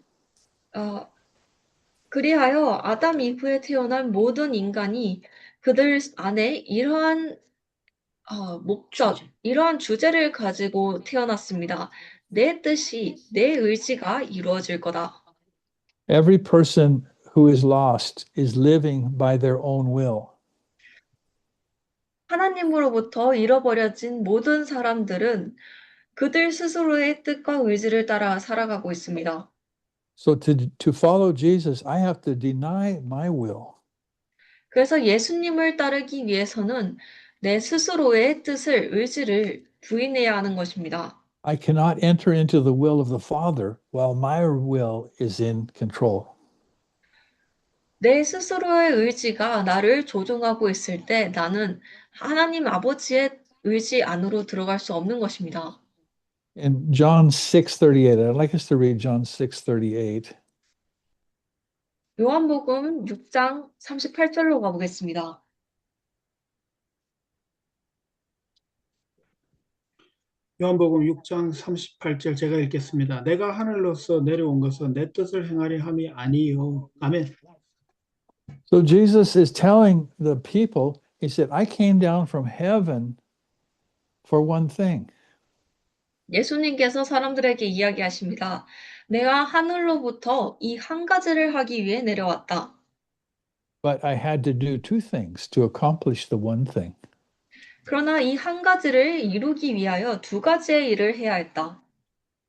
그리하여 아담 이후에 태어난 모든 인간이 그들 안에 이러한 목적, 이러한 주제를 가지고 태어났습니다. 내 뜻이, 내 의지가 이루어질 거다. Every person who is lost is living by their own will. 하나님으로부터 잃어버려진 모든 사람들은 그들 스스로의 뜻과 의지를 따라 살아가고 있습니다. So to follow Jesus, I have to deny my will. 그래서 예수님을 따르기 위해서는 내 스스로의 뜻을, 의지를 부인해야 하는 것입니다. I cannot enter into the will of the Father while my will is in control. 내 스스로의 의지가 나를 조종하고 있을 때 나는 하나님 아버지의 의지 안으로 들어갈 수 없는 것입니다. In John 6:38, I'd like us to read John 6:38. 요한복음 6장 38절로 가보겠습니다. 요한복음 6장 38절 제가 읽겠습니다. 내가 하늘로서 내려온 것은 내 뜻을 행하려 함이 아니요. 아멘. So Jesus is telling the people, he said, I came down from heaven for one thing. 예수님께서 사람들에게 이야기하십니다. 내가 하늘로부터 이 한 가지를 하기 위해 내려왔다. But I had to do two things to accomplish the one thing. 그러나 이 한 가지를 이루기 위하여 두 가지의 일을 해야 했다.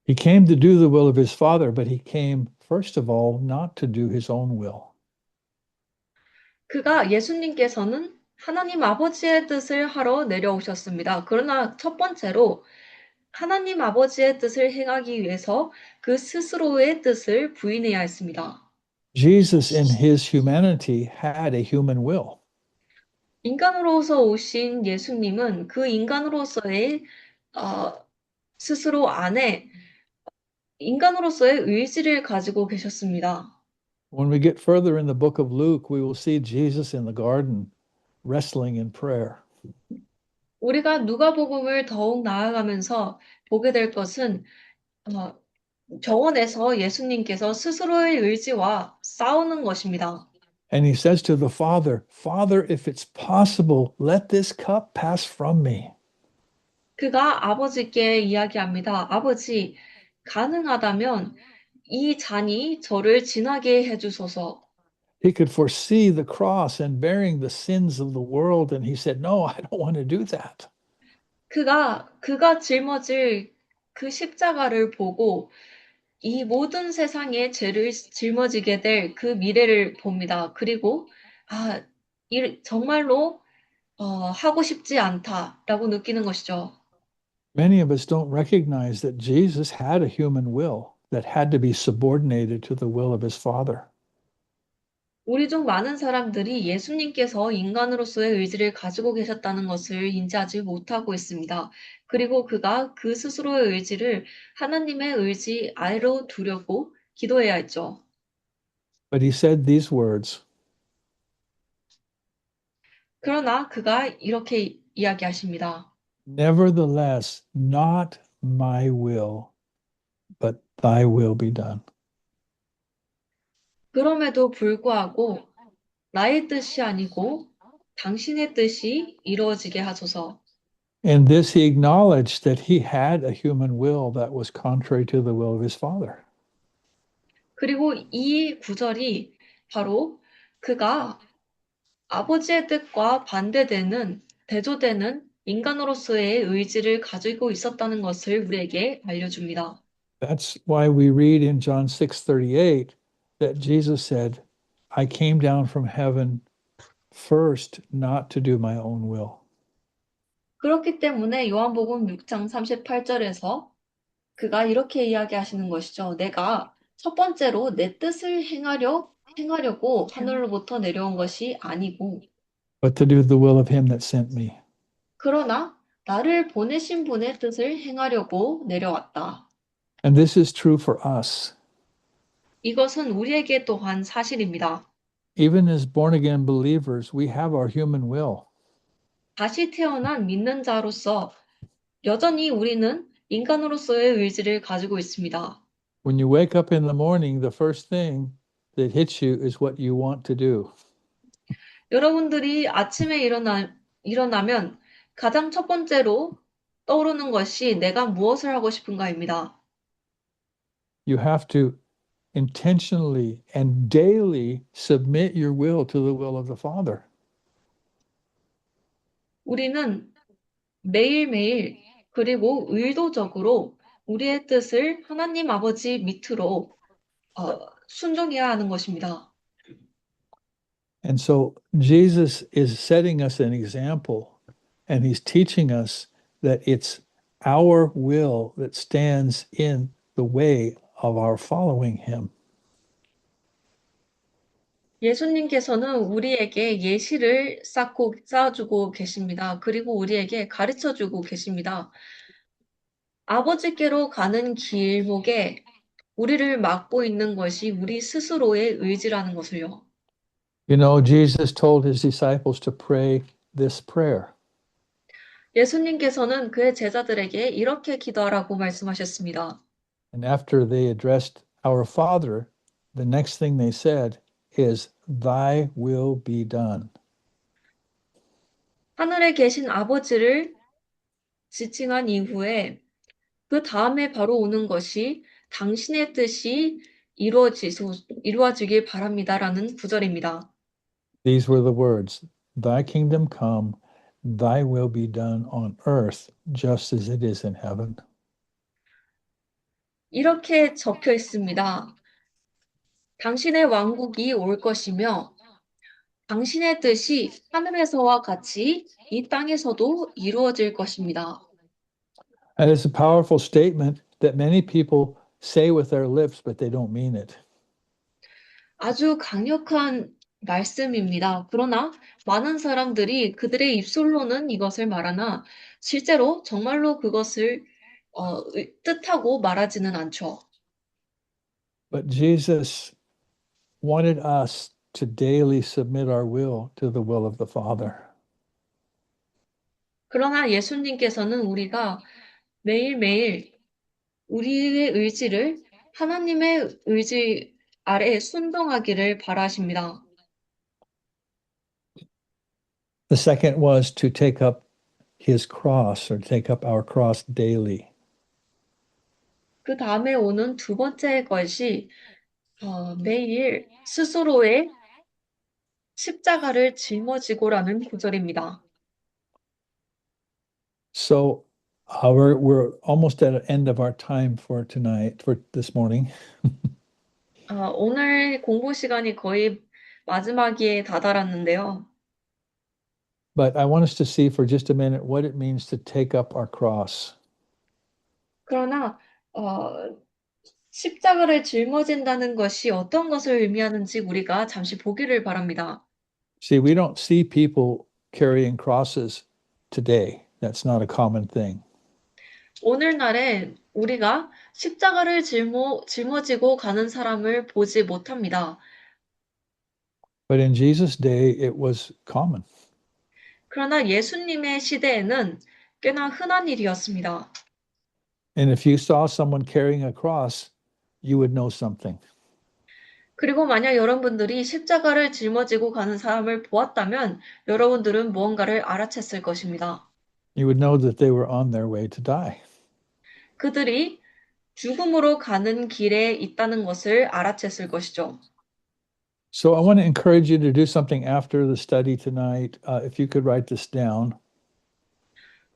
He came to do the will of his Father, but he came, first of all, not to do his own will. 예수님께서는 하나님 아버지의 뜻을 하러 내려오셨습니다. 그러나 첫 번째로 하나님 아버지의 뜻을 행하기 위해서 그 스스로의 뜻을 부인해야 했습니다. Jesus in his humanity had a human will. 인간으로서 오신 예수님은 그 인간으로서의 스스로 안에 인간으로서의 의지를 가지고 계셨습니다. When we get further in the book of Luke, we will see Jesus in the garden wrestling in prayer. 우리가 누가복음을 더욱 나아가면서 보게 될 것은 정원에서 예수님께서 스스로의 의지와 싸우는 것입니다. And he says to the Father, Father, if it's possible, let this cup pass from me. 그가 아버지께 이야기합니다. 아버지, 가능하다면 이 잔이 저를 지나게 해주소서. He could foresee the cross and bearing the sins of the world, and he said, no, I don't want to do that. 그가 짊어질 그 십자가를 보고 이 모든 세상의 죄를 짊어지게 될 그 미래를 봅니다. 그리고 아, 정말로 하고 싶지 않다라고 느끼는 것이죠. Many of us don't recognize that Jesus had a human will that had to be subordinated to the will of his Father. 우리 중 많은 사람들이 예수님께서 인간으로서의 의지를 가지고 계셨다는 것을 인지하지 못하고 있습니다. 그리고 그가 그 스스로의 의지를 하나님의 의지 아래로 두려고 기도해야 했죠. But he said these words, 그러나 그가 이렇게 이야기하십니다. Nevertheless, not my will, but thy will be done. 그럼에도 불구하고 나의 뜻이 아니고 당신의 뜻이 이루어지게 하소서. In this, he acknowledged that he had a human will that was contrary to the will of his Father. 그리고 이 구절이 바로 그가 아버지의 뜻과 반대되는, 대조되는 인간으로서의 의지를 가지고 있었다는 것을 우리에게 알려줍니다. That's why we read in John 6:38 that Jesus said, I came down from heaven first not to do my own will. 그렇기 때문에 요한복음 6장 38절에서 그가 이렇게 이야기하시는 것이죠. 내가 첫 번째로 내 뜻을 행하려고 하늘로부터 내려온 것이 아니고, But to do the will of him that sent me. 그러나 나를 보내신 분의 뜻을 행하려고 내려왔다. And this is true for us. 이것은 우리에게 또한 사실입니다. Even as born again believers, we have our human will. 다시 태어난 믿는 자로서 여전히 우리는 인간으로서의 의지를 가지고 있습니다. When you wake up in the morning, the first thing that hits you is what you want to do. 여러분들이 아침에 일어나면 가장 첫 번째로 떠오르는 것이 내가 무엇을 하고 싶은가입니다. You have to intentionally and daily submit your will to the will of the Father. 우리는 매일매일 그리고 의도적으로 우리의 뜻을 하나님 아버지 밑으로 순종해야 하는 것입니다. And so Jesus is setting us an example, and he's teaching us that it's our will that stands in the way of our following him. 예수님께서는 우리에게 예시를 쌓아주고 계십니다. 그리고 우리에게 가르쳐주고 계십니다. 아버지께로 가는 길목에 우리를 막고 있는 것이 우리 스스로의 의지라는 것을요. You know, Jesus told his disciples to pray this prayer. 예수님께서는 그의 제자들에게 이렇게 기도하라고 말씀하셨습니다. And after they addressed our Father, the next thing they said is, Thy will be done. 하늘에 계신 아버지를 지칭한 이후에 그 다음에 바로 오는 것이 당신의 뜻이 이루어지길 바랍니다라는 구절입니다. These were the words, Thy kingdom come, thy will be done on earth, just as it is in heaven. 이렇게 적혀 있습니다. 당신의 왕국이 올 것이며 당신의 뜻이 하늘에서와 같이 이 땅에서도 이루어질 것입니다. And it's a powerful statement that many people say with their lips, but they don't mean it. 아주 강력한 말씀입니다. 그러나 많은 사람들이 그들의 입술로는 이것을 말하나 실제로 정말로 그것을 뜻하고 말하지는 않죠. But Jesus wanted us to daily submit our will to the will of the Father. 그러나 예수님께서는 우리가 매일매일 우리의 의지를 하나님의 의지 아래 순종하기를 바라십니다. The second was to take up his cross or take up our cross daily. 그 다음에 오는 두 번째 것이 매일 스스로의 십자가를 짊어지고라는 구절입니다. So we're almost at the end of our time for tonight, for this morning. 오늘 공부 시간이 거의 마지막에 다다랐는데요. But I want us to see for just a minute what it means to take up our cross. 그러나 십자가를 짊어진다는 것이 어떤 것을 의미하는지 우리가 잠시 보기를 바랍니다. See, we don't see people carrying crosses today. That's not a common thing. 오늘날에 우리가 십자가를 짊어지고 가는 사람을 보지 못합니다. But in Jesus' day, it was common. 그러나 예수님의 시대에는 꽤나 흔한 일이었습니다. And if you saw someone carrying a cross, you would know something. 그리고 만약 여러분들이 십자가를 짊어지고 가는 사람을 보았다면 여러분들은 무언가를 알아챘을 것입니다. You would know that they were on their way to die. 그들이 죽음으로 가는 길에 있다는 것을 알아챘을 것이죠. So I want to encourage you to do something after the study tonight. If you could write this down.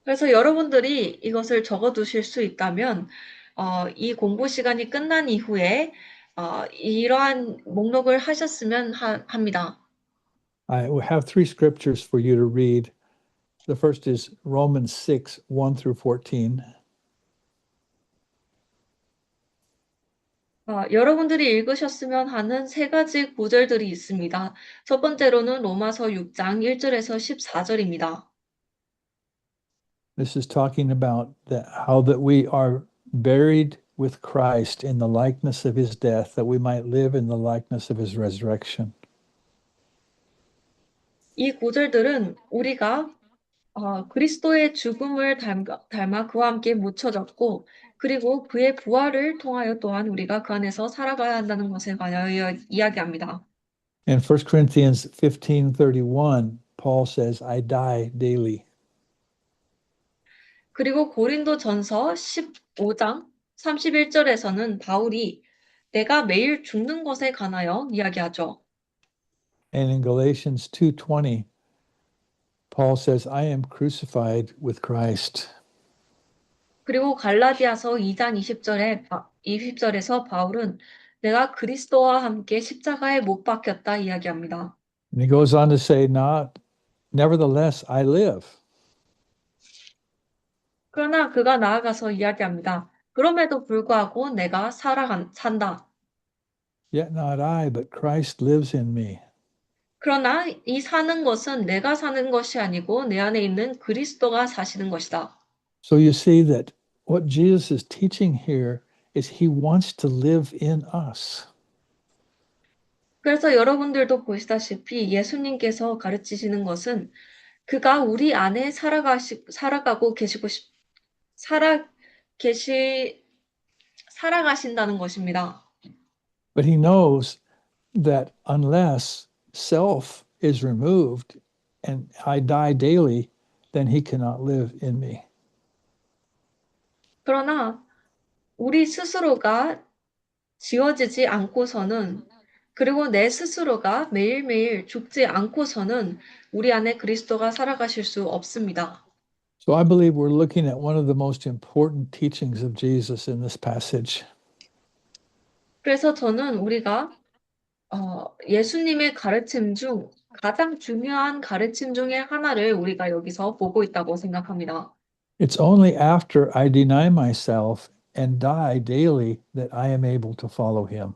그래서 여러분들이 이것을 적어두실 수 있다면 이 공부 시간이 끝난 이후에 이러한 목록을 하셨으면 합니다. I have three scriptures for you to read. The first is Romans 6, 1 through 14. 여러분들이 읽으셨으면 하는 세 가지 구절들이 있습니다. 첫 번째로는 로마서 6장 1절에서 14절입니다. This is talking about how that we are buried with Christ in the likeness of his death, that we might live in the likeness of his resurrection. 이 구절들은 우리가 그리스도의 죽음을 닮아 그와 함께 묻혀졌고 그리고 그의 부활을 통하여 또한 우리가 그 안에서 살아가야 한다는 것에 관하여 이야기합니다. In 1 Corinthians 15:31, Paul says, I die daily. 그리고 고린도전서 15장 31절에서는 바울이 내가 매일 죽는 것에 관하여 이야기하죠. And in Galatians 2:20, Paul says, I am crucified with Christ. 그리고 갈라디아서 2장 20절에서 바울은 내가 그리스도와 함께 십자가에 못 박혔다 이야기합니다. And he goes on to say, nevertheless, I live. 그러나 그가 나아가서 이야기합니다. 그럼에도 불구하고 내가 산다. Yet not I, but Christ lives in me. 그러나 이 사는 것은 내가 사는 것이 아니고 내 안에 있는 그리스도가 사시는 것이다. So you see that what Jesus is teaching here is he wants to live in us. 그래서 여러분들도 보시다시피 예수님께서 가르치시는 것은 그가 우리 안에 살아가신다는 것입니다. But he knows that unless self is removed and I die daily, then he cannot live in me. 그러나 우리 스스로가 지워지지 않고서는 그리고 내 스스로가 매일매일 죽지 않고서는 우리 안에 그리스도가 살아가실 수 없습니다. So I believe we're looking at one of the most important teachings of Jesus in this passage. 그래서 저는 우리가 예수님의 가르침 중 가장 중요한 가르침 중에 하나를 우리가 여기서 보고 있다고 생각합니다. It's only after I deny myself and die daily that I am able to follow him.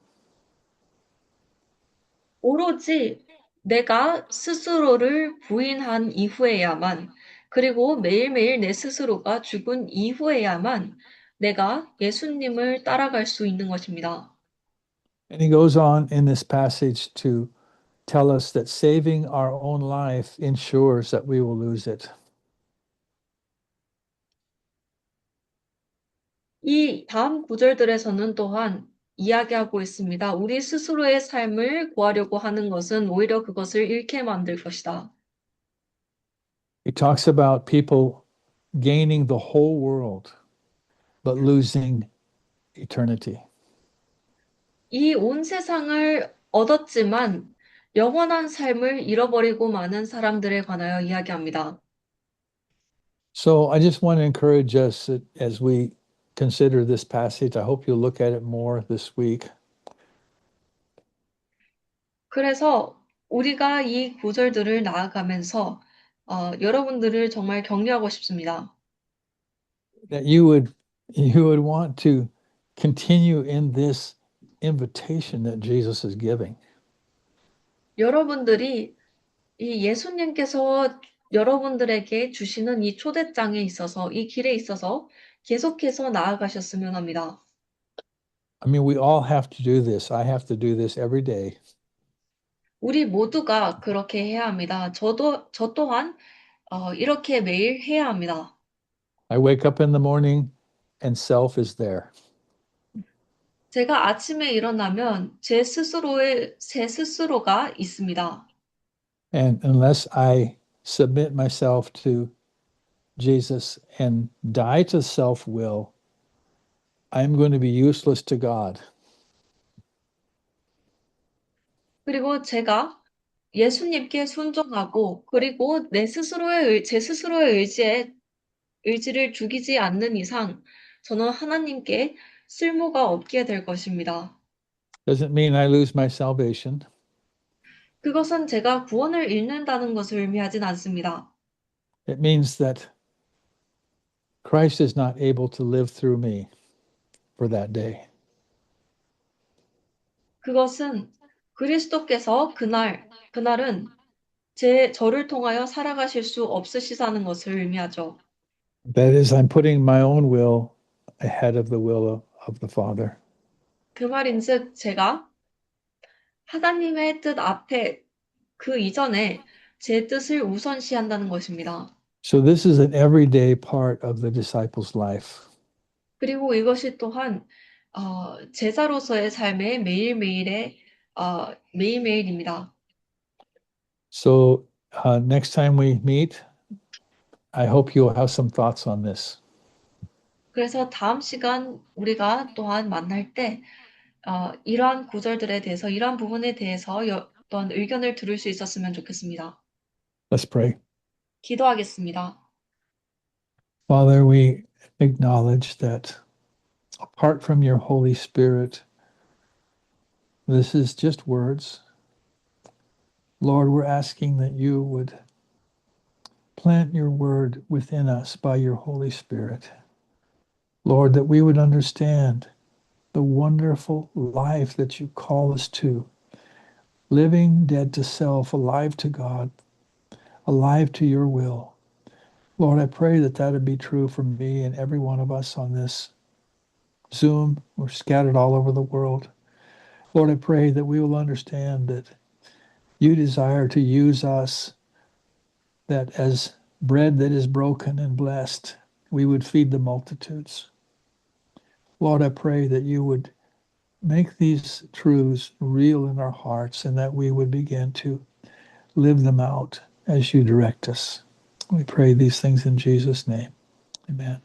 오로지 내가 스스로를 부인한 이후에야만 그리고 매일매일 내 스스로가 죽은 이후에야만 내가 예수님을 따라갈 수 있는 것입니다. And he goes on in this passage to tell us that saving our own life ensures that we will lose it. 이 다음 구절들에서는 또한 이야기하고 있습니다. 우리 스스로의 삶을 구하려고 하는 것은 오히려 그것을 잃게 만들 것이다. He talks about people gaining the whole world but losing eternity. 이 온 세상을 얻었지만 영원한 삶을 잃어버리고 마는 사람들에 관하여 이야기합니다. So I just want to encourage us that as we consider this passage, I hope you'll look at it more this week. 그래서 우리가 이 구절들을 나아가면서 여러분들을 정말 격려하고 싶습니다. That you would want to continue in this invitation that Jesus is giving. 여러분들이 이 예수님께서 여러분들에게 주시는 이 초대장에 있어서 이 길에 있어서 계속해서 나아가셨으면 합니다. I mean, we all have to do this. I have to do this every day. 우리 모두가 그렇게 해야 합니다. 저 또한 이렇게 매일 해야 합니다. I wake up in the morning and self is there. 제가 아침에 일어나면 제 스스로가 있습니다. And unless I submit myself to Jesus and die to self-will, I'm going to be useless to God. 그리고 제가 예수님께 순종하고 그리고 제 스스로의 의지를 죽이지 않는 이상 저는 하나님께 쓸모가 없게 될 것입니다. Doesn't mean I lose my salvation. 그것은 제가 구원을 잃는다는 것을 의미하진 않습니다. It means that Christ is not able to live through me for that day. 그것은 그리스도께서 그날은 저를 통하여 살아가실 수 없으시다는 것을 의미하죠. That is, I'm putting my own will ahead of the will of the Father. 그 말인즉 제가 하나님의 뜻 앞에 그 이전에 제 뜻을 우선시한다는 것입니다. So this is an everyday part of the disciples' life. 그리고 이것이 또한 제자로서의 삶의 매일매일입니다. So next time we meet, I hope you'll have some thoughts on this. 그래서 다음 시간 우리가 또한 만날 때 이러한 구절들에 대해서 이러한 부분에 대해서 어떤 의견을 들을 수 있었으면 좋겠습니다. Let's pray. 기도하겠습니다. Father, we acknowledge that apart from your Holy Spirit, this is just words. Lord, we're asking that you would plant your word within us by your Holy Spirit. Lord, that we would understand the wonderful life that you call us to, living dead to self, alive to God, alive to your will. Lord, I pray that that would be true for me and every one of us on this Zoom. We're scattered all over the world. Lord, I pray that we will understand that you desire to use us, that as bread that is broken and blessed, we would feed the multitudes. Lord, I pray that you would make these truths real in our hearts and that we would begin to live them out as you direct us. We pray these things in Jesus' name. Amen.